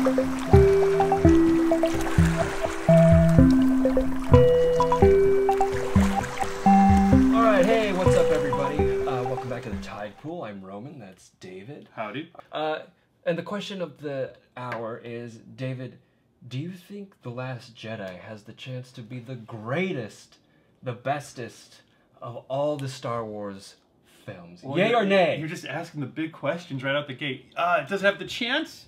Alright, hey, what's up everybody? Welcome back to the Tide Pool. I'm Roman, that's David. Howdy. And the question of the hour is, David, do you think The Last Jedi has the chance to be the greatest, the bestest of all the Star Wars films? Well, Yay or nay? You're just asking the big questions right out the gate. Does it have the chance?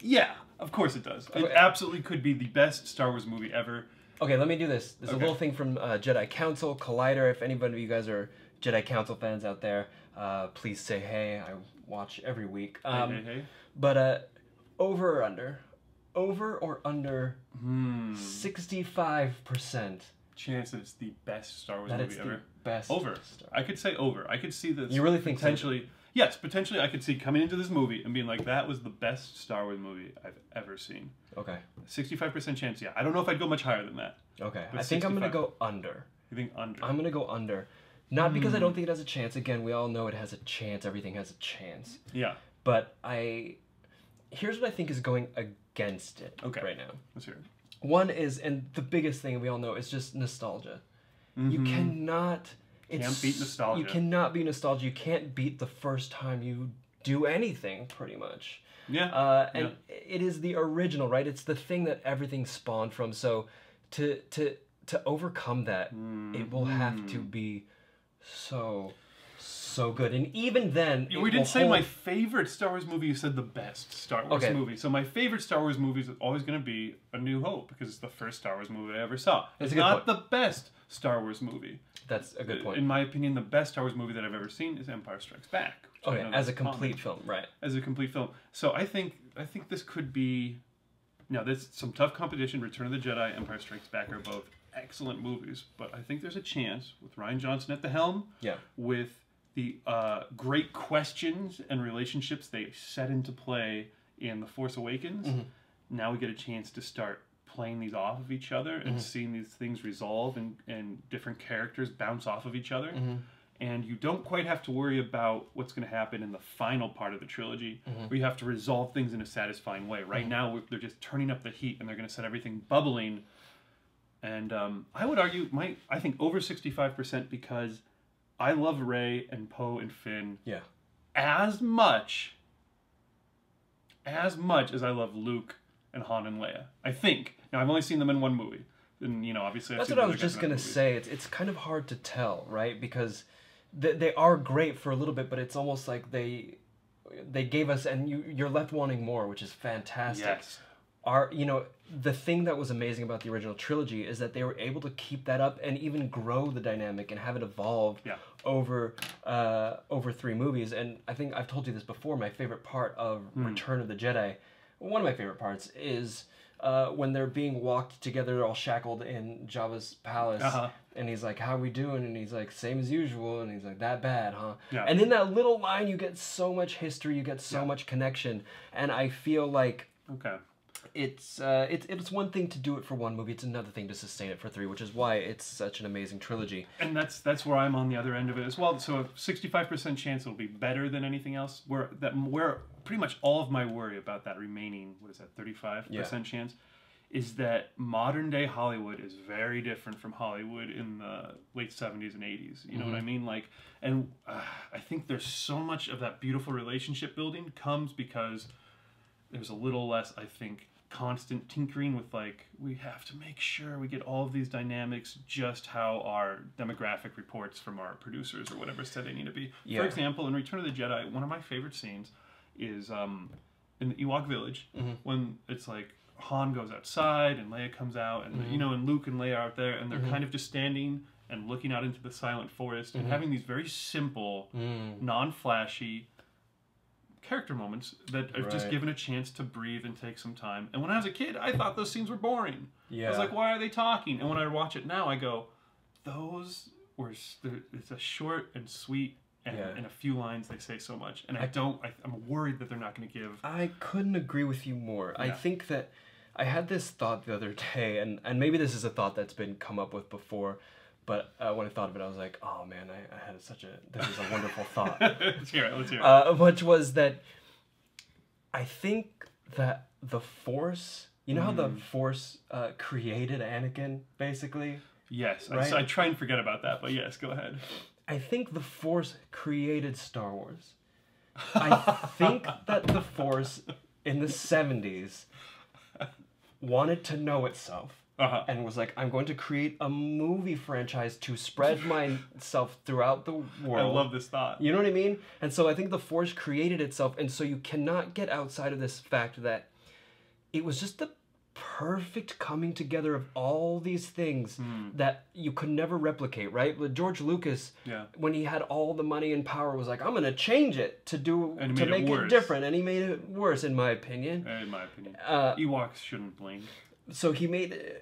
Yeah, of course it does. Okay. It absolutely could be the best Star Wars movie ever. Okay, let me do this. There's Okay. a little thing from Jedi Council, Collider. If anybody of you guys are Jedi Council fans out there, please say hey. I watch every week. Hey. But over or under? Over or under 65%? Chance that it's the best Star Wars That movie it's ever. the best. Over. I could say over. I could see this. You really think potentially? so? Yes, potentially. I could see coming into this movie and being like, "That was the best Star Wars movie I've ever seen." Okay. 65% chance. Yeah, I don't know if I'd go much higher than that. Okay. But I think I'm gonna 65. go under. You think under? I'm gonna go under. Not because I don't think it has a chance. Again, we all know it has a chance. Everything has a chance. Yeah. But here's what I think is going against it right now. Let's hear it. One is, and the biggest thing we all know is just nostalgia. You cannot. Can't beat nostalgia. You cannot beat nostalgia. You can't beat the first time you do anything, pretty much. Yeah. And it is the original, right? It's the thing that everything spawned from. So to overcome that, it will have to be so good. And even then, we didn't say my favorite Star Wars movie. You said the best Star Wars movie. So my favorite Star Wars movie is always going to be A New Hope because it's the first Star Wars movie I ever saw. It's not the best Star Wars movie. That's a good point. In my opinion, the best Star Wars movie that I've ever seen is Empire Strikes Back. Okay, as a complete film, right? As a complete film. So I think this could be. Now, there's some tough competition. Return of the Jedi, Empire Strikes Back are both excellent movies, but I think there's a chance with Rian Johnson at the helm. Yeah. With the great questions and relationships they set into play in The Force Awakens, now we get a chance to start playing these off of each other and seeing these things resolve and different characters bounce off of each other. And you don't quite have to worry about what's going to happen in the final part of the trilogy, where you have to resolve things in a satisfying way. Right now, they're just turning up the heat and they're going to set everything bubbling. And I would argue, I think over 65% because I love Rey and Poe and Finn as much as I love Luke and Han and Leia. I think. Now, I've only seen them in one movie. And, obviously that's what I was just going to say. It's kind of hard to tell, right? Because they are great for a little bit, but it's almost like they gave us, and you're left wanting more, which is fantastic. Yes. The thing that was amazing about the original trilogy is that they were able to keep that up and even grow the dynamic and have it evolve over 3 movies. And I think I've told you this before, my favorite part of Return of the Jedi, one of my favorite parts is when they're being walked together, they're all shackled in Jabba's palace, and he's like, "How are we doing?" And he's like, "Same as usual." And he's like, "That bad, huh?" Yeah. And in that little line, you get so much history, you get so much connection, and I feel like it's one thing to do it for one movie; it's another thing to sustain it for 3, which is why it's such an amazing trilogy. And that's where I'm on the other end of it as well. So a 65% chance it'll be better than anything else. Where pretty much all of my worry about that remaining 35% chance is that modern day Hollywood is very different from Hollywood in the late 70s and 80s. You know what I mean? Like, and I think there's so much of that beautiful relationship building comes because there's a little less, I think, constant tinkering with, like, we have to make sure we get all of these dynamics just how our demographic reports from our producers or whatever said they need to be. For example, in Return of the Jedi, one of my favorite scenes is in the Ewok village when it's like Han goes outside and Leia comes out and and Luke and Leia are out there and they're kind of just standing and looking out into the silent forest and having these very simple, non-flashy character moments that are just given a chance to breathe and take some time. And when I was a kid, I thought those scenes were boring. I was like, why are they talking? And when I watch it now, I go, it's a short and sweet, and in a few lines they say so much. And I'm worried that they're not going to give. I couldn't agree with you more. I think that I had this thought the other day, and maybe this is a thought that's been come up with before, but when I thought of it, I was like, oh man, I had this is a wonderful thought. Let's hear it. Which was that I think that the Force, you know how the Force created Anakin, basically? Yes, right? I try and forget about that, but yes, go ahead. I think the Force created Star Wars. I think that the Force in the 70s wanted to know itself. And was like, I'm going to create a movie franchise to spread myself throughout the world. I love this thought. You know what I mean? And so I think the Force created itself, and so you cannot get outside of this fact that it was just the perfect coming together of all these things that you could never replicate, right? But George Lucas, when he had all the money and power, was like, I'm going to change it to make it different, and he made it worse, in my opinion. In my opinion. Ewoks shouldn't blink. So he made,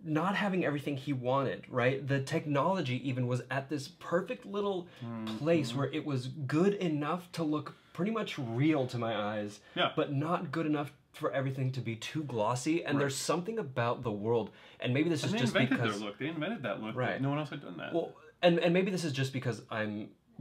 not having everything he wanted, right? The technology even was at this perfect little place where it was good enough to look pretty much real to my eyes, but not good enough for everything to be too glossy. And there's something about the world, and maybe this is just because they invented that look. Right. No one else had done that. Well, and maybe this is just because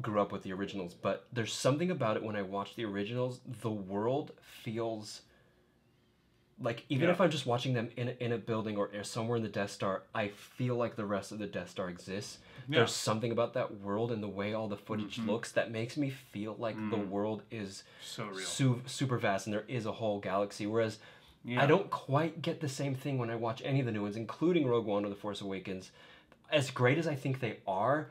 grew up with the originals, but there's something about it when I watch the originals, the world feels like, even if I'm just watching them in a building or somewhere in the Death Star, I feel like the rest of the Death Star exists. There's something about that world and the way all the footage looks that makes me feel like the world is so real, super vast, and there is a whole galaxy. Whereas I don't quite get the same thing when I watch any of the new ones, including Rogue One or The Force Awakens. As great as I think they are,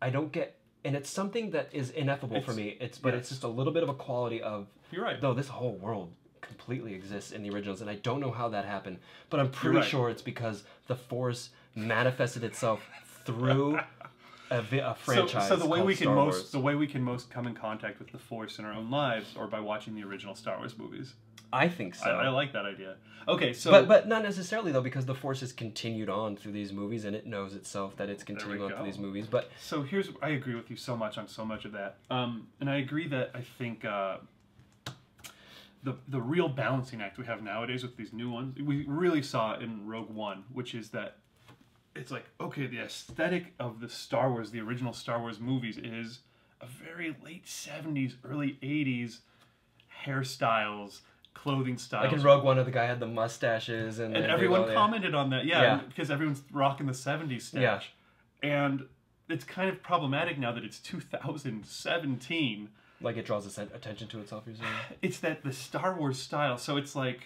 I don't get, and it's something that is ineffable for me. It's just a little bit of a quality of, you're right, though this whole world completely exists in the originals, and I don't know how that happened, but I'm pretty sure it's because the Force manifested itself through a franchise. So the way we can most come in contact with the Force in our own lives, or by watching the original Star Wars movies. I think so. I like that idea. Okay, so but not necessarily though, because the Force has continued on through these movies, and it knows itself that it's continuing on through these movies. But so I agree with you so much on so much of that, and I agree that I think. The real balancing act we have nowadays with these new ones, we really saw in Rogue One, which is that it's like, okay, the aesthetic of the Star Wars, the original Star Wars movies, is a very late 70s, early 80s hairstyles, clothing styles. Like in Rogue One, the guy had the mustaches, and everyone commented on that, because everyone's rocking the 70s stash. And it's kind of problematic now that it's 2017. Like it draws attention to itself, you're saying? It's that the Star Wars style. So it's like,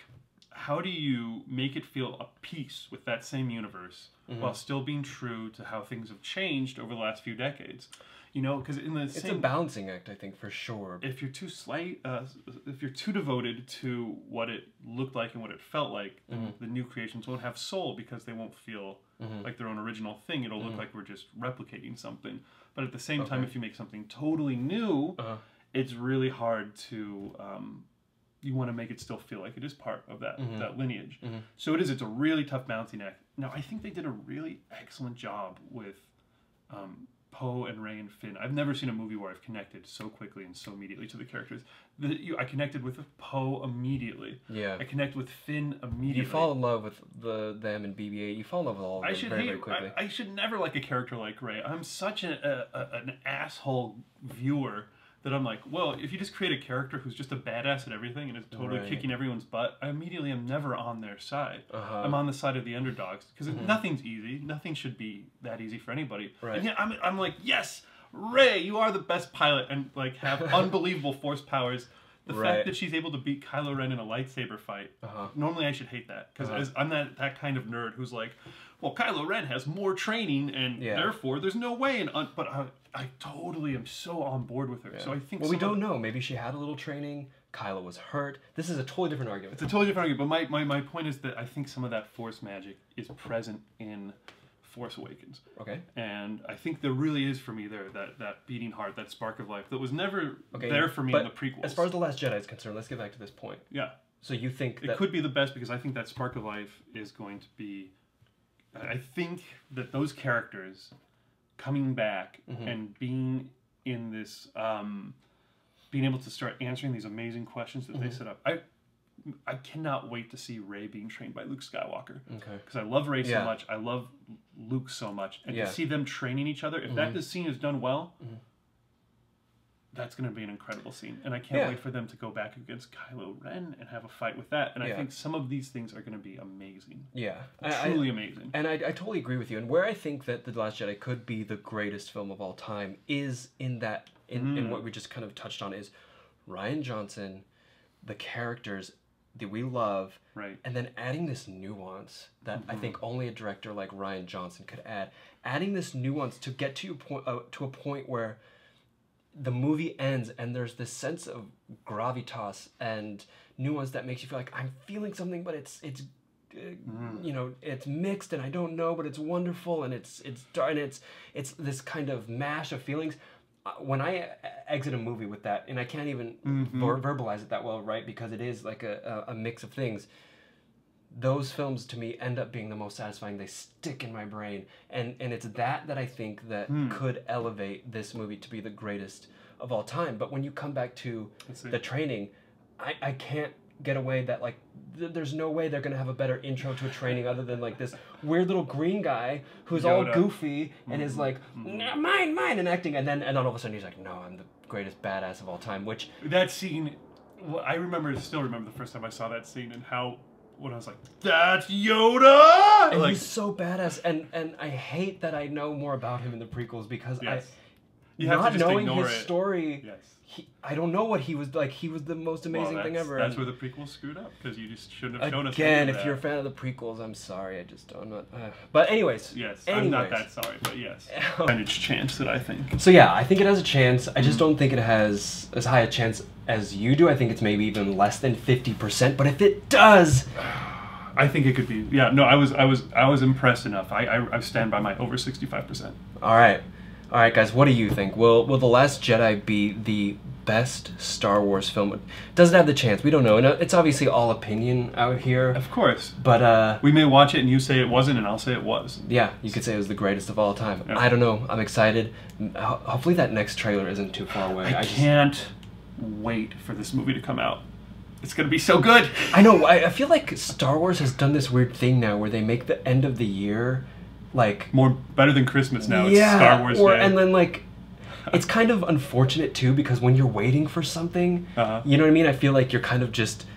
how do you make it feel a piece with that same universe while still being true to how things have changed over the last few decades? You know, because it's a balancing act, I think, for sure. If you're if you're too devoted to what it looked like and what it felt like, then the new creations won't have soul, because they won't feel like their own original thing. It'll look like we're just replicating something. But at the same time, if you make something totally new, it's really hard to, you want to make it still feel like it is part of that lineage. So it's a really tough balancing act. Now, I think they did a really excellent job with Poe and Rey and Finn. I've never seen a movie where I've connected so quickly and so immediately to the characters. I connected with Poe immediately. Yeah. I connect with Finn immediately. You fall in love with them and BB-8. You fall in love with all of them very quickly. I should never like a character like Rey. I'm such an asshole viewer that I'm like, well, if you just create a character who's just a badass at everything and is totally kicking everyone's butt, I immediately am never on their side. I'm on the side of the underdogs, because nothing's easy. Nothing should be that easy for anybody. And yeah, I'm like, yes, Rey, you are the best pilot, and like have unbelievable force powers. The fact that she's able to beat Kylo Ren in a lightsaber fight, normally I should hate that, because I'm that kind of nerd who's like, well, Kylo Ren has more training, and therefore there's no way. But I totally am so on board with her. So I think. Well, we don't know. Maybe she had a little training. Kylo was hurt. This is a totally different argument. It's a totally different argument. But my point is that I think some of that Force magic is present in Force Awakens. Okay. And I think there really is, for me, that beating heart, that spark of life that was never there for me in the prequels. As far as The Last Jedi is concerned, let's get back to this point. Yeah. So you think it could be the best, because I think that spark of life is going to be. I think that those characters coming back and being in this, being able to start answering these amazing questions that they set up. I cannot wait to see Rey being trained by Luke Skywalker. Okay. Because I love Rey so much. I love Luke so much. And to see them training each other, if that scene is done well, that's going to be an incredible scene. And I can't wait for them to go back against Kylo Ren and have a fight with that. And I think some of these things are going to be amazing. Yeah. Truly amazing. And I totally agree with you. And where I think that The Last Jedi could be the greatest film of all time is in that, in what we just kind of touched on, is Rian Johnson, the characters that we love, and then adding this nuance that I think only a director like Rian Johnson could add. Adding this nuance to get to a point where the movie ends and there's this sense of gravitas and nuance that makes you feel like I'm feeling something, but it's you know, it's mixed and I don't know, but it's wonderful and it's it's this kind of mash of feelings. When I exit a movie with that, and I can't even verbalize it that well, right? Because it is like a mix of things. Those films to me end up being the most satisfying. They stick in my brain, and it's that I think that could elevate this movie to be the greatest of all time. But when you come back to The Training, I can't get away that like there's no way they're gonna have a better intro to a training other than like this weird little green guy who's Yoda. All goofy and is like mine and acting, and then all of a sudden he's like, no, I'm the greatest badass of all time. Which that scene, well, I still remember the first time I saw that scene and how when I was like, that's Yoda, and like, he's so badass, and I hate that I know more about him in the prequels because not knowing his story. I don't know what he was like. He was the most amazing thing ever. That's where the prequels screwed up, because you just shouldn't have shown us. Again, if you're a fan of the prequels, I'm sorry. I'm not. But anyways. Yes, I'm not that sorry, but yes. Percentage chance that I think. So yeah, I think it has a chance. I just don't think it has as high a chance as you do. I think it's maybe even less than 50%. But if it does, I think it could be. Yeah, no, I was impressed enough. I stand by my over 65%. All right, guys, what do you think? Will The Last Jedi be the best Star Wars film? Does it have the chance? We don't know. And it's obviously all opinion out here. Of course. But we may watch it and you say it wasn't and I'll say it was. Yeah, you could say it was the greatest of all time. Yeah. I don't know. I'm excited. Hopefully that next trailer isn't too far away. I can't wait for this movie to come out. It's going to be so good. I know. I feel like Star Wars has done this weird thing now where they make the end of the year like better than Christmas now. It's Star Wars Day. And then like it's kind of unfortunate too, because when you're waiting for something, you know what I mean? I feel like you're kind of just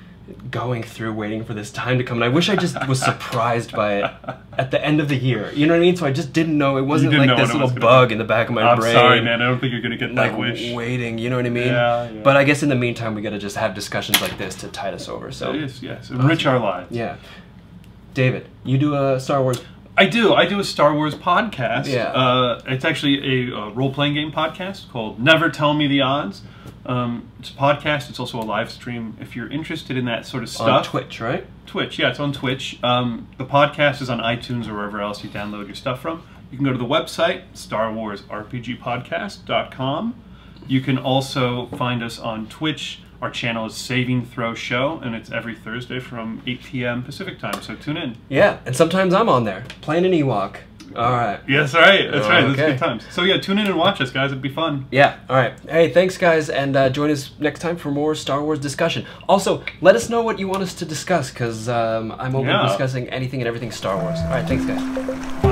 going through waiting for this time to come. And I wish I just was surprised by it at the end of the year. You know what I mean? So I just didn't know. It wasn't like this little bug in the back of my brain. I'm sorry, man. I don't think you're going to get that wish. Waiting, you know what I mean? Yeah. But I guess in the meantime, we got to just have discussions like this to tide us over. So it is, yes. Enrich our lives. Yeah. David, you do a Star Wars... I do a Star Wars podcast. Yeah. It's actually a role-playing game podcast called Never Tell Me the Odds. It's a podcast. It's also a live stream. If you're interested in that sort of stuff. On Twitch, right? Twitch, yeah, it's on Twitch. The podcast is on iTunes or wherever else you download your stuff from. You can go to the website, StarWarsRPGpodcast.com. You can also find us on Twitch. Our channel is Saving Throw Show, and it's every Thursday from 8 p.m. Pacific time, so tune in. Yeah, and sometimes I'm on there, playing an Ewok. All right. Yes, right. That's right. That's good times. So yeah, tune in and watch us, guys. It'd be fun. Yeah. All right. Hey, thanks, guys, and join us next time for more Star Wars discussion. Also, let us know what you want us to discuss, because I'm open to discussing anything and everything Star Wars. All right. Thanks, guys.